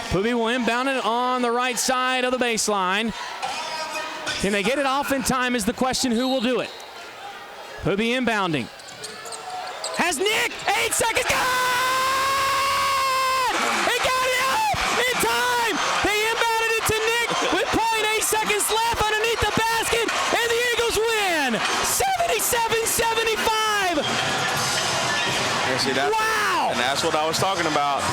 Poobie will inbound it on the right side of the baseline. Can they get it off in time is the question. Who will do it? Poobie inbounding. Has Nick, 8 seconds, got it! He got it up in time! He inbounded it to Nick with 0.8 seconds left underneath the basket, and the Eagles win! 77-75! Wow! And that's what I was talking about.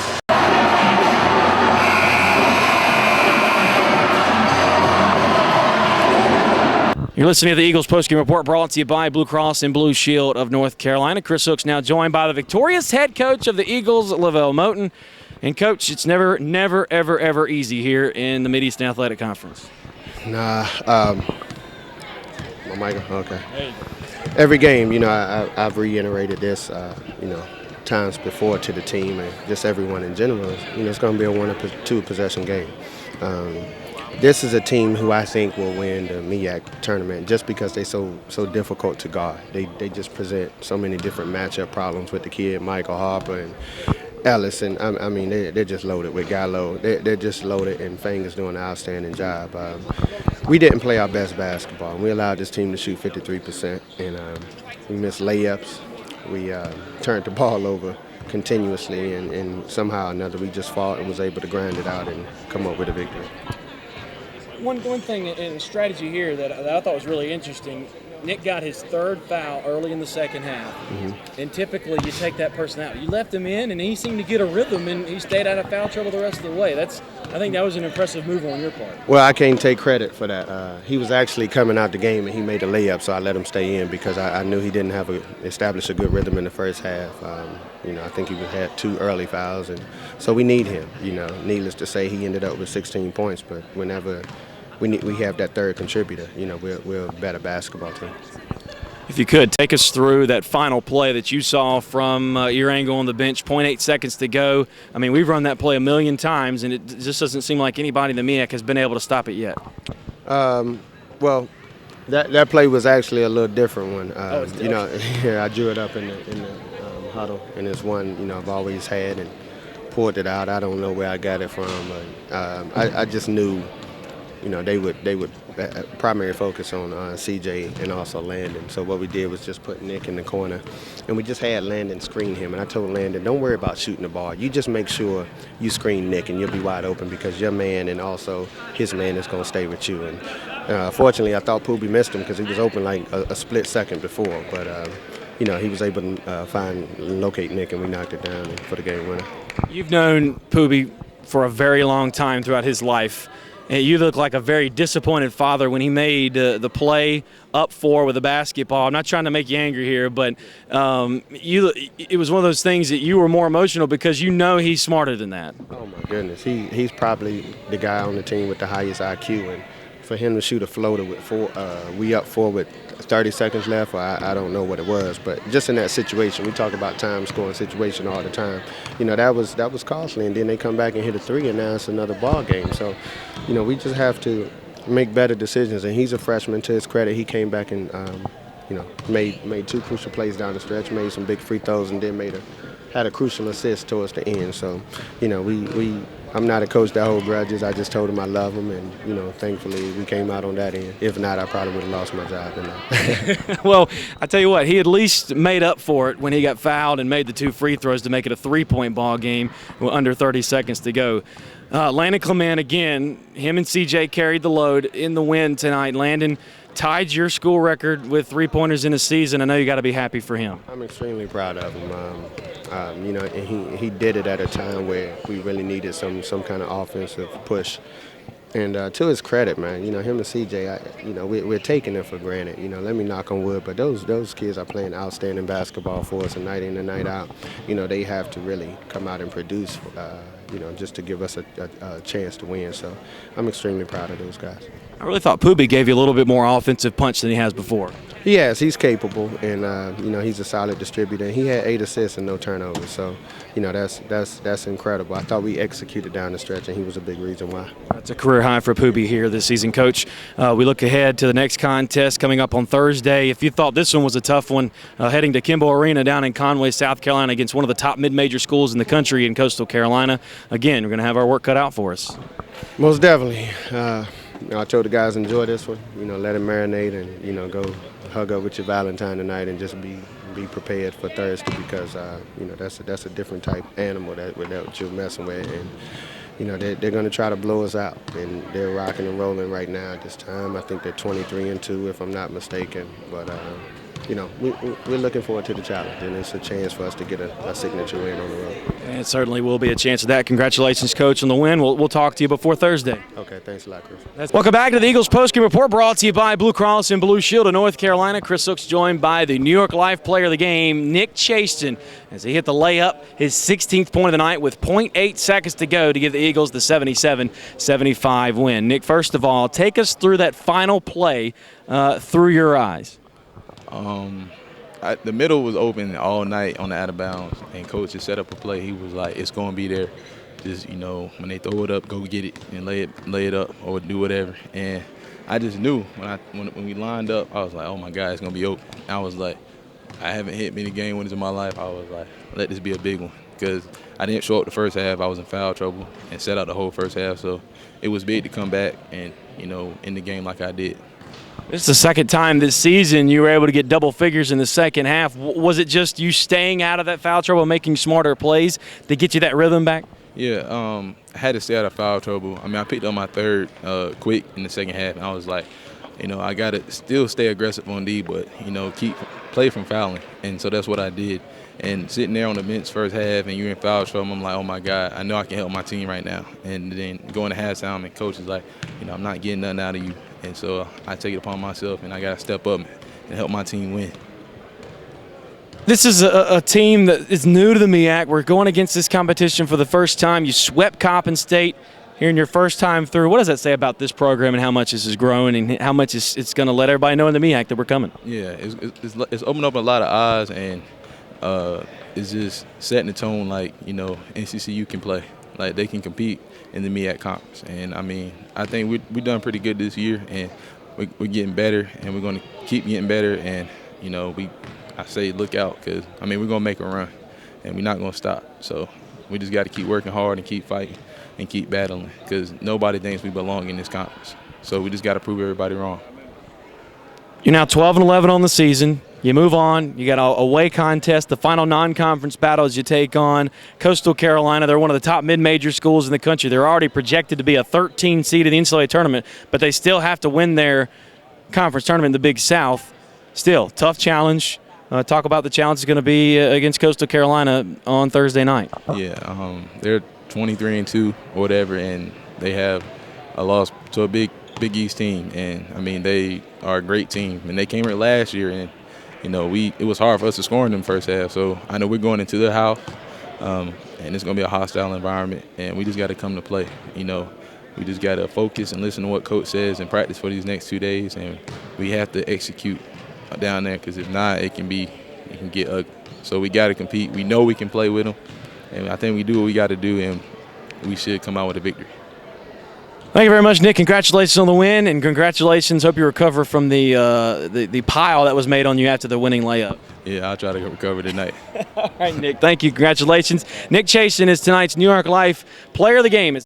You're listening to the Eagles postgame report brought to you by Blue Cross and Blue Shield of North Carolina. Chris Hook's now joined by the victorious head coach of the Eagles, LeVelle Moton. And, Coach, it's never, ever, ever easy here in the Mid-Eastern Athletic Conference. Nah, my mic, okay. Hey. Every game, I've reiterated this, times before to the team and just everyone in general. It's going to be a 1 or 2 possession game. This is a team who I think will win the MEAC tournament just because they're so difficult to guard. They just present so many different matchup problems with the kid, Michael Harper and Ellis. And I mean, they're just loaded with Gallo. They're just loaded, and Fang is doing an outstanding job. We didn't play our best basketball. We allowed this team to shoot 53%, and we missed layups. We turned the ball over continuously, and somehow or another we just fought and was able to grind it out and come up with a victory. One thing in strategy here that I thought was really interesting, Nick got his 3rd foul early in the second half. Mm-hmm. And typically you take that person out. You left him in, and he seemed to get a rhythm, and he stayed out of foul trouble the rest of the way. I think that was an impressive move on your part. Well, I can't take credit for that. He was actually coming out the game, and he made a layup, so I let him stay in because I knew he didn't have established a good rhythm in the first half. I think he had 2 early fouls, and so we need him. Needless to say, he ended up with 16 points, but whenever we have that 3rd contributor, we're a better basketball team. If you could, take us through that final play that you saw from your angle on the bench, 0.8 seconds to go. I mean, we've run that play a million times, and it just doesn't seem like anybody in the MEAC has been able to stop it yet. Well, that play was actually a little different one. I drew it up in the huddle, and it's one, I've always had and poured it out. I don't know where I got it from, but I just knew they would primary focus on CJ and also Landon. So what we did was just put Nick in the corner, and we just had Landon screen him. And I told Landon, don't worry about shooting the ball. You just make sure you screen Nick, and you'll be wide open because your man and also his man is going to stay with you. And fortunately, I thought Poobie missed him because he was open like a split second before. But, he was able to locate Nick, and we knocked it down for the game winner. You've known Poobie for a very long time throughout his life. You look like a very disappointed father when he made the play up 4 with a basketball. I'm not trying to make you angry here, but it was one of those things that you were more emotional because he's smarter than that. Oh, my goodness. He's probably the guy on the team with the highest IQ, and for him to shoot a floater with 4, we up 4 with 30 seconds left, or I don't know what it was, but just in that situation, we talk about time scoring situation all the time. That was costly, and then they come back and hit a 3, and now it's another ball game. So, we just have to make better decisions. And he's a freshman. To his credit, he came back and made 2 crucial plays down the stretch, made some big free throws, and then had a crucial assist towards the end. So, I'm not a coach that holds grudges. I just told him I love him, and thankfully we came out on that end. If not, I probably would have lost my job. Well, I tell you what, he at least made up for it when he got fouled and made the 2 free throws to make it a 3-point ball game with under 30 seconds to go. Landon Clement again. Him and CJ carried the load in the win tonight. Landon tied your school record with 3-pointers in a season. I know you got to be happy for him. I'm extremely proud of him. And he did it at a time where we really needed some kind of offensive push. And to his credit, man, him and CJ, we're taking it for granted. Let me knock on wood, but those kids are playing outstanding basketball for us, and night in and night out. They have to really come out and produce, just to give us a chance to win. So I'm extremely proud of those guys. I really thought Poobie gave you a little bit more offensive punch than he has before. Yes, he's capable, and he's a solid distributor. He had 8 assists and no turnovers, so that's incredible. I thought we executed down the stretch, and he was a big reason why. That's a career high for Poobie here this season, Coach. We look ahead to the next contest coming up on Thursday. If you thought this one was a tough one, heading to Kimball Arena down in Conway, South Carolina, against one of the top mid-major schools in the country in Coastal Carolina. again, we're going to have our work cut out for us. Most definitely. I told the guys enjoy this one. Let it marinate and go hug up with your Valentine tonight and just be prepared for Thursday because that's a different type animal that you're messing with, and they're going to try to blow us out, and they're rocking and rolling right now at this time. I think they're 23-2 if I'm not mistaken, but we're looking forward to the challenge, and it's a chance for us to get a signature win on the road. And it certainly will be a chance of that. Congratulations, Coach, on the win. We'll talk to you before Thursday. Okay, thanks a lot, Chris. Welcome back to the Eagles postgame report, brought to you by Blue Cross and Blue Shield of North Carolina. Chris Hook's joined by the New York Life player of the game, Nick Chasten, as he hit the layup, his 16th point of the night with 0.8 seconds to go to give the Eagles the 77-75 win. Nick, first of all, take us through that final play through your eyes. The middle was open all night on the out of bounds, and coach just set up a play. He was like, "It's going to be there. Just when they throw it up, go get it and lay it up or do whatever." And I just knew when we lined up, I was like, "Oh my God, it's going to be open." I was like, I haven't hit many game winners in my life. I was like, let this be a big one because I didn't show up the first half. I was in foul trouble and set out the whole first half, so it was big to come back and in the game like I did. This is the second time this season you were able to get double figures in the second half. Was it just you staying out of that foul trouble, making smarter plays to get you that rhythm back? Yeah, I had to stay out of foul trouble. I mean, I picked up my third quick in the second half, and I was like, I got to still stay aggressive on D, but, keep play from fouling. And so that's what I did. And sitting there on the bench first half and you're in foul trouble, I'm like, oh, my God, I know I can help my team right now. And then going to halftime and coach is like, I'm not getting nothing out of you. And so I take it upon myself, and I got to step up and help my team win. This is a team that is new to the MEAC. We're going against this competition for the first time. You swept Coppin State here in your first time through. What does that say about this program and how much this is growing and how much it's going to let everybody know in the MEAC that we're coming? Yeah, it's opened up a lot of eyes, and it's just setting the tone like, NCCU can play. Like, they can compete in the MEAC conference. And, I mean, I think we've done pretty good this year, and we're getting better, and we're going to keep getting better. And, I say look out because, we're going to make a run, and we're not going to stop. So we just got to keep working hard and keep fighting and keep battling because nobody thinks we belong in this conference. So we just got to prove everybody wrong. You're now 12-11 on the season. You move on. You got a away contest, the final non-conference battles you take on Coastal Carolina. They're one of the top mid-major schools in the country. They're already projected to be a 13 seed in the NCAA tournament, but they still have to win their conference tournament in the Big South. Still, tough challenge. Talk about the challenge is going to be against Coastal Carolina on Thursday night. Yeah, they're 23-2 or whatever, and they have a loss to a Big East team. And, they are a great team. And they came here last year, and it was hard for us to score in them first half. So I know we're going into the house, and it's going to be a hostile environment, and we just got to come to play. We just got to focus and listen to what coach says and practice for these next 2 days, and we have to execute down there because if not, it can get ugly. So we got to compete. We know we can play with them, and I think we do what we got to do, and we should come out with a victory. Thank you very much, Nick. Congratulations on the win, and congratulations. Hope you recover from the pile that was made on you after the winning layup. Yeah, I'll try to recover tonight. All right, Nick. Thank you. Congratulations. Nick Chasten is tonight's New York Life player of the game.